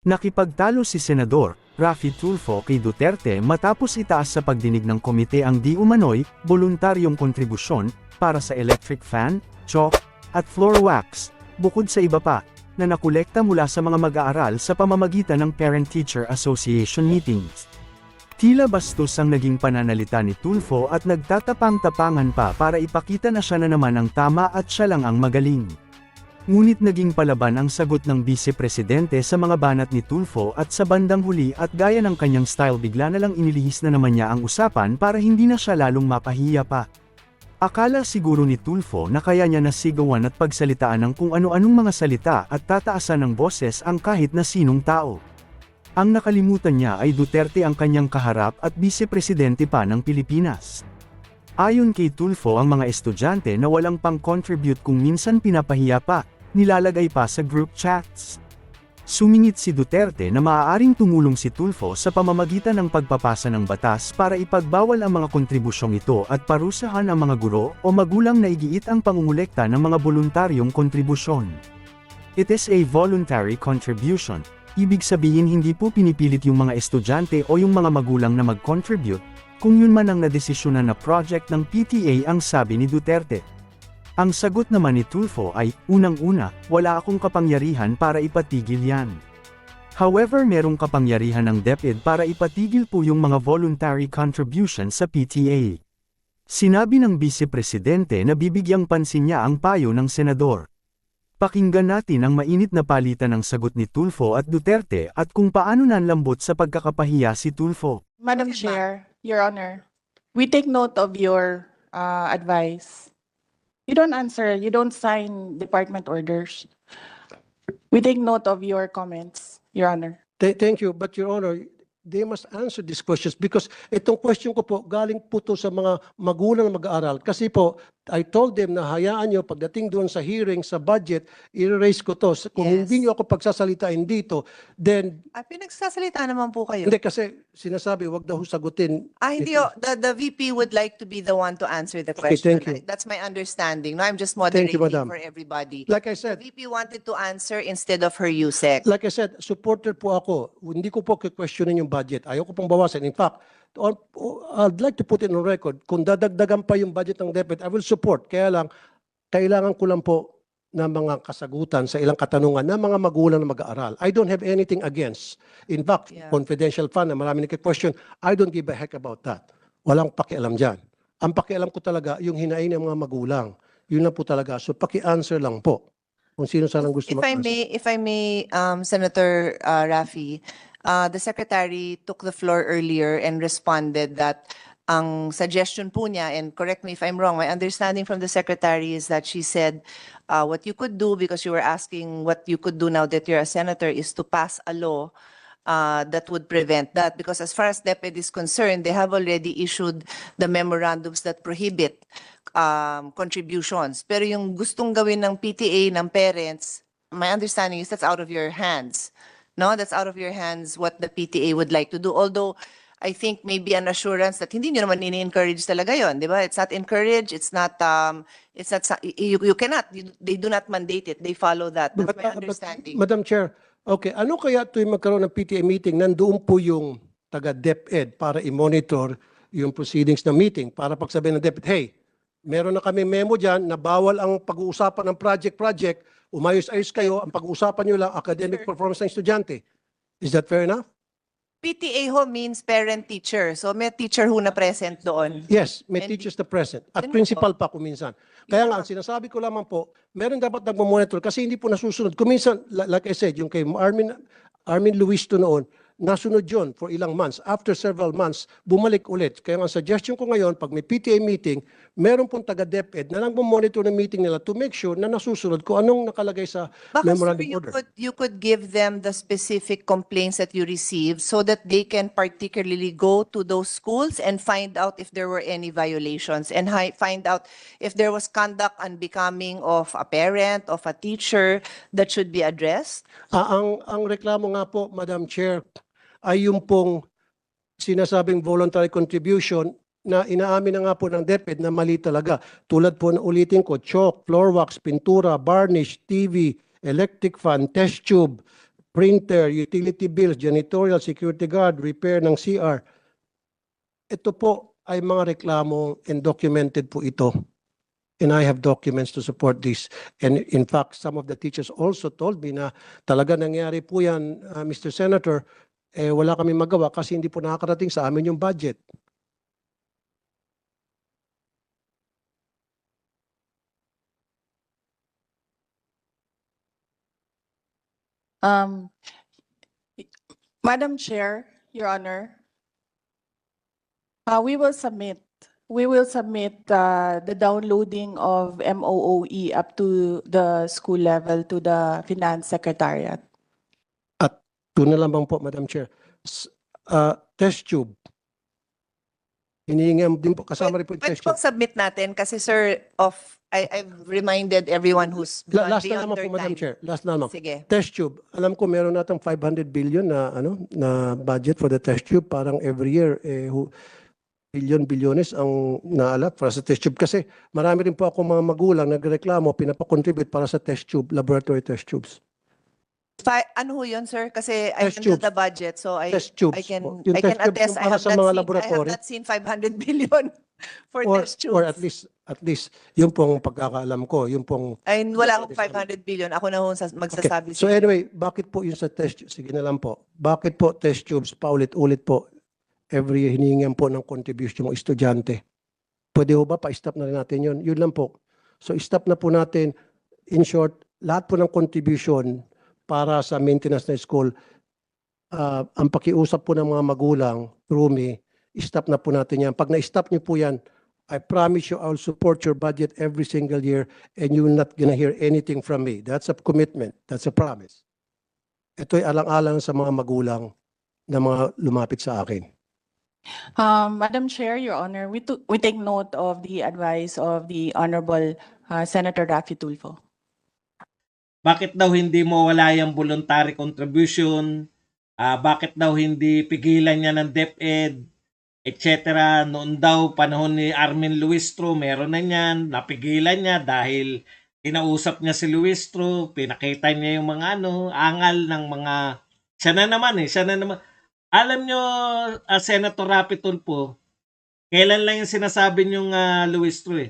Nakipagtalo si Senador Raffy Tulfo kay Duterte matapos itaas sa pagdinig ng komite ang di umano'y voluntaryong kontribusyon para sa electric fan, chalk, at floor wax, bukod sa iba pa, na nakolekta mula sa mga mag-aaral sa pamamagitan ng Parent-Teacher Association meetings. Tila bastos ang naging pananalita ni Tulfo at nagtatapang-tapangan pa para ipakita na siya na naman ang tama at siya lang ang magaling. Ngunit naging palaban ang sagot ng Vice Presidente sa mga banat ni Tulfo at sa bandang huli at gaya ng kanyang style bigla na lang inilihis na naman niya ang usapan para hindi na siya lalong mapahiya pa. Akala siguro ni Tulfo na kaya niya nasigawan at pagsalitaan ng kung ano-anong mga salita at tataasan ng boses ang kahit na sinong tao. Ang nakalimutan niya ay Duterte ang kanyang kaharap at Vice Presidente pa ng Pilipinas. Ayon kay Tulfo ang mga estudyante na walang pang-contribute kung minsan pinapahiya pa, nilalagay pa sa group chats. Sumingit si Duterte na maaaring tumulong si Tulfo sa pamamagitan ng pagpapasa ng batas para ipagbawal ang mga kontribusyong ito at parusahan ang mga guro o magulang na igiit ang pangungulekta ng mga voluntaryong kontribusyon. It is a voluntary contribution. Ibig sabihin hindi po pinipilit yung mga estudyante o yung mga magulang na mag-contribute, kung yun man ang nadesisyonan na project ng PTA ang sabi ni Duterte. Ang sagot naman ni Tulfo ay, unang-una, wala akong kapangyarihan para ipatigil yan. However merong kapangyarihan ng DepEd para ipatigil po yung mga voluntary contribution sa PTA. Sinabi ng Vice Presidente na bibigyang pansin niya ang payo ng Senador. Pakinggan natin ang mainit na palitan ng sagot ni Tulfo at Duterte at kung paano nanlambot sa pagkakapahiya si Tulfo. Madam Chair, Your Honor, we take note of your advice. You don't answer, you don't sign department orders. We take note of your comments, Your Honor. Thank you, but Your Honor, they must answer these questions because itong question ko po, galing po to sa mga magulang na mag-aaral. Kasi po, I told them na hayaan nyo, pagdating doon sa hearing, sa budget, i-raise ko to. Kung Yes. hindi nyo ako pagsasalitain dito, then, Pinagsasalita naman po kayo. hindi kasi sinasabi, wag daw sagutin. Hindi, the VP would like to be the one to answer the Okay, question. thank you. That's my understanding. No, I'm just Thank you, moderating Madam. for everybody. Like I The said, VP wanted to answer instead of her USEC. like I said, supporter po ako. Hindi ko po questionin yung budget. Ayaw ko pong bawasan. In fact, I'd like to put it on record, kung dadagdagan pa yung budget ng DepEd, I will support. Kaya lang, kailangan ko lang po ng mga kasagutan sa ilang katanungan ng mga magulang na mag-aaral. I don't have anything against. In fact, Yeah. confidential fund na marami nagka-question, I don't give a heck about that. Walang pakialam dyan. Ang pakialam ko talaga, yung hinain ng mga magulang. Yun lang po talaga. So, paki-answer lang po. Kung sino sanang gusto mag-answer. If I may, Senator Raffy, the Secretary took the floor earlier and responded that ang suggestion po niya, and correct me if I'm wrong, my understanding from the Secretary is that she said what you could do, because you were asking what you could do now that you're a senator, is to pass a law that would prevent that. Because as far as DepEd is concerned, they have already issued the memorandums that prohibit contributions. Pero yung gustong gawin ng PTA, ng parents, my understanding is that's out of your hands. No, that's out of your hands what the PTA would like to do. Although, I think maybe an assurance that hindi nyo naman ini-encourage talaga yon, di ba? It's not encouraged, you cannot, they do not mandate it, they follow that. That's my understanding. Madam Chair, okay, ano kaya tuwing magkaroon ng PTA meeting, nandoon po yung taga DepEd para i-monitor yung proceedings ng meeting, para pagsabihin ng DepEd, hey, meron na kami memo dyan na bawal ang pag-uusapan ng project, umayos-ayos kayo, ang pag-uusapan nyo lang academic performance ng estudyante. Is that fair enough? PTA ho means parent-teacher. So may teacher ho na present doon. Yes, may And teachers na present. At Yun principal pa kuminsan. Kaya nga, ang sinasabi ko lamang po, meron dapat nagmamonitor kasi hindi po nasusunod. Kuminsan, like I said, yung kay Armin Luis to noon, nasunod yun for ilang months. After several months, bumalik ulit. Kaya ang suggestion ko ngayon, pag may PTA meeting, meron pong taga-DepEd na nagmamonitor ng meeting nila to make sure na nasusunod kung anong nakalagay sa Baka memorandum sir, order. you could give them the specific complaints that you received so that they can particularly go to those schools and find out if there were any violations and find out if there was conduct unbecoming of a parent, of a teacher that should be addressed. Ang reklamo nga po, Madam Chair, ay yung pong sinasabing voluntary contribution na inaamin na nga po ng DepEd na mali talaga. Tulad po na ulitin ko, chalk, floor wax, pintura, varnish, TV, electric fan, test tube, printer, utility bills, janitorial, security guard, repair ng CR. Ito po ay mga reklamo and documented po ito. And I have documents to support this. And in fact, some of the teachers also told me na talaga nangyari po yan, Mr. Senator, wala kami magawa kasi hindi po nakakarating sa amin yung budget. Um, Madam Chair, Your Honor, we will submit the downloading of MOOE up to the school level to the Finance Secretariat. At doon na lamang po, Madam Chair. Test tube. Hinihingi din po, kasama rin po yung Pwede test tube. pong submit natin kasi sir, I've reminded everyone who's Last na beyond naman their po, Madam time. Chair. Last na naman. Sige. Test tube. Alam ko meron natang 500 billion na na budget for the test tube. Parang every year bilyones ang naalat para sa test tube. Kasi marami rin po ako mga magulang nagreklamo, pinapakontribute para sa test tube, laboratory test tubes. Ano ho yun, sir? Kasi I Test handle tubes. the budget, so Test tubes I can, po. Yung I can test tubes attest, yung para sa mga laboratory. I have not seen 500 billion for test tubes. Or at least yun pong pagkakaalam ko, yun pong Ay, wala akong 500 billion. Ako na ho magsasabi So sa inyo. anyway, bakit po yung sa test tubes? Sige na lang po. Bakit po test tubes paulit-ulit po every year hiningan po ng contribution ng estudyante? Pwede ho ba pa-stop na rin natin yun? Yun lang po. So stop na po natin. In short, lahat po ng contribution para sa maintenance ng school, ang pakiusap po ng mga magulang through me, stop na po natin yan. Pag na-stop niyo po yan, I promise you I'll support your budget every single year and you will not gonna hear anything from me. That's a commitment. That's a promise. Ito'y alang-alang sa mga magulang na mga lumapit sa akin. Madam Chair, Your Honor, we take note of the advice of the Honorable Senator Raffy Tulfo. Bakit daw hindi mo wala yung voluntary contribution? Bakit daw hindi pigilan niya ng DepEd, etc. Noon daw panahon ni Armin Luistro, meron na niyan, napigilan niya dahil kinausap niya si Luistro, pinakita niya yung mga angal ng mga siya na naman. Alam niyo, Senator Raffy Tulfo, kailan lang yung sinasabi niyong Luistro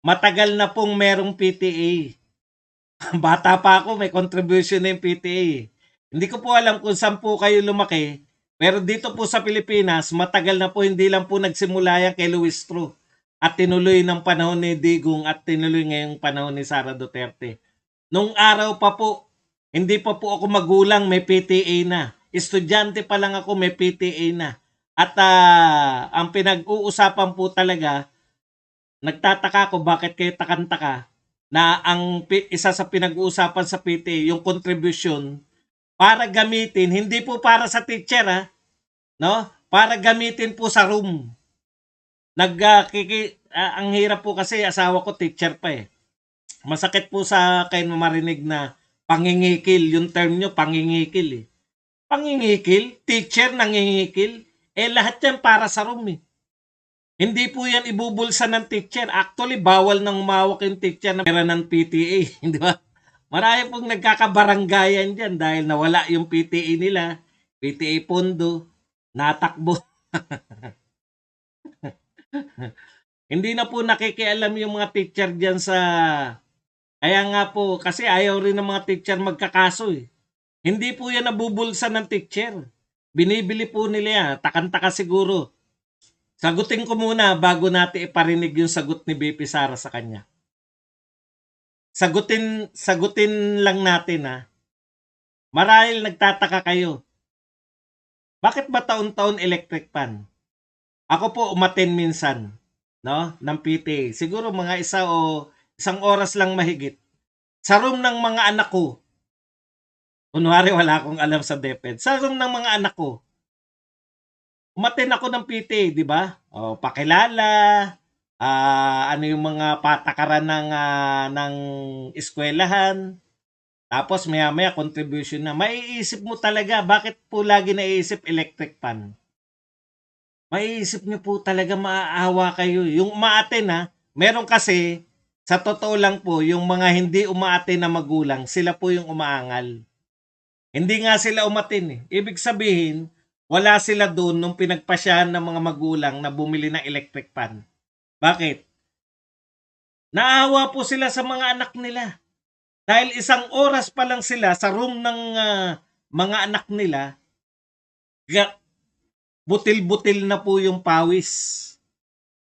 matagal na pong merong PTA. Bata pa ako, may contribution na yung PTA. Hindi ko po alam kung saan po kayo lumaki, pero dito po sa Pilipinas, matagal na po, hindi lang po nagsimula yan kay Luistro. At tinuloy ng panahon ni Digong at tinuloy ngayong panahon ni Sara Duterte. Nung araw pa po, hindi pa po ako magulang, may PTA na. Estudyante pa lang ako, may PTA na. At ang pinag-uusapan po talaga, nagtataka ko bakit kayo takantaka na ang isa sa pinag-uusapan sa PTA, yung contribution, para gamitin, hindi po para sa teacher no? Para gamitin po sa room. Ang hirap po kasi asawa ko teacher pa Masakit po sa akin marinig na pangingikil, yung term nyo pangingikil Pangingikil, teacher nangingikil, lahat yan para sa room Hindi po yan ibubulsa ng teacher. Actually, bawal nang umawak yung teacher na pera ng PTA. Di ba? Marami pong nagkakabaranggayan dyan dahil nawala yung PTA nila. PTA pondo, natakbo. Hindi na po nakikialam yung mga teacher dyan sa... Kaya nga po, kasi ayaw rin ng mga teacher magkakaso Hindi po yan nabubulsa ng teacher. Binibili po nila yan. Takantaka siguro. Sagutin ko muna bago natin iparinig yung sagot ni BP Sara sa kanya. Sagutin lang natin Marahil nagtataka kayo. Bakit ba taon-taon electric fan? Ako po umaten minsan, ng PTA. Siguro mga isang oras lang mahigit. Sa room ng mga anak ko. Kunwari wala akong alam sa DepEd. Sa room ng mga anak ko. Umaten ako ng PTA, di ba? Pakilala, ano yung mga patakaran ng eskwelahan. Tapos maya-maya contribution na. Maiisip mo talaga, bakit po lagi naiisip electric fan? Maiisip nyo po talaga maaawa kayo. Yung umaaten meron kasi, sa totoo lang po, yung mga hindi umaaten na magulang, sila po yung umaangal. Hindi nga sila umatin eh. Ibig sabihin, wala sila doon nung pinagpasyahan ng mga magulang na bumili ng electric fan. Bakit? Naawa po sila sa mga anak nila. Dahil isang oras pa lang sila sa room ng mga anak nila, butil-butil na po yung pawis.